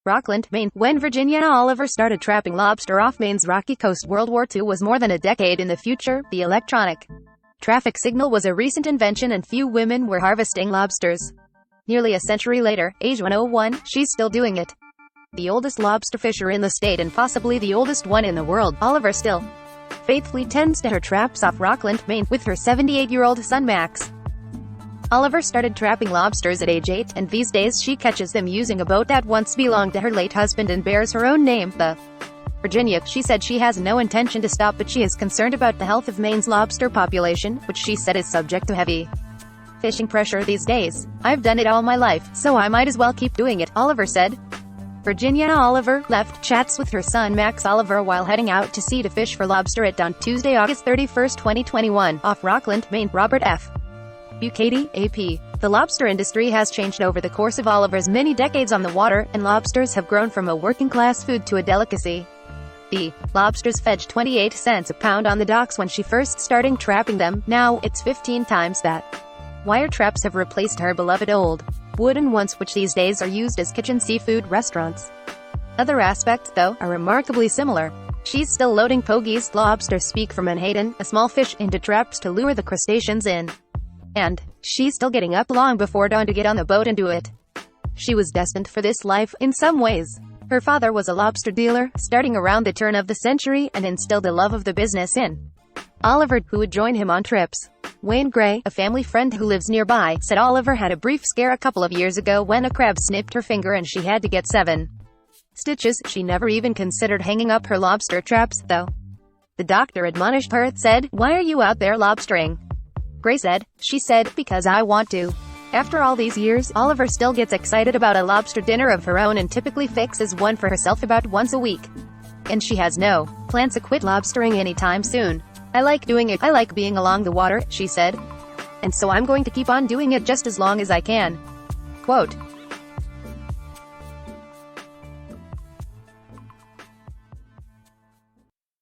Rockland, Maine. When Virginia Oliver started trapping lobster off Maine's rocky coast, World War II was more than a decade in the future. The electronic traffic signal was a recent invention and few women were harvesting lobsters. Nearly a century later, age 101, she's still doing it. The oldest lobster fisher in the state and possibly the oldest one in the world, Oliver still faithfully tends to her traps off Rockland, Maine, with her 78-year-old son Max. Oliver started trapping lobsters at age 8, and these days she catches them using a boat that once belonged to her late husband and bears her own name, the Virginia. She said she has no intention to stop, but she is concerned about the health of Maine's lobster population, which she said is subject to heavy fishing pressure these days. "I've done it all my life, so I might as well keep doing it," Oliver said. Virginia Oliver left chats with her son Max Oliver while heading out to sea to fish for lobster at dawn Tuesday, August 31, 2021, off Rockland, Maine. Robert F. Bucati, AP. The lobster industry has changed over the course of Oliver's many decades on the water, and lobsters have grown from a working-class food to a delicacy. The lobsters fetched 28 cents a pound on the docks when she first started trapping them. Now, it's 15 times that. Wire traps have replaced her beloved old wooden ones, which these days are used as kitchen seafood restaurants. Other aspects, though, are remarkably similar. She's still loading pogies, lobster speak for menhaden, a small fish, into traps to lure the crustaceans in. And she's still getting up long before dawn to get on the boat and do it. She was destined for this life, in some ways. Her father was a lobster dealer, starting around the turn of the century, and instilled a love of the business in Oliver, who would join him on trips. Wayne Gray, a family friend who lives nearby, said Oliver had a brief scare a couple of years ago when a crab snipped her finger and she had to get 7 stitches. She never even considered hanging up her lobster traps, though. The doctor admonished her, said, "Why are you out there lobstering?" Gray said, "She said, because I want to." After all these years, Oliver still gets excited about a lobster dinner of her own and typically fixes one for herself about once a week. And she has no plans to quit lobstering anytime soon. "I like doing it. I like being along the water," she said. "And so I'm going to keep on doing it just as long as I can." Quote,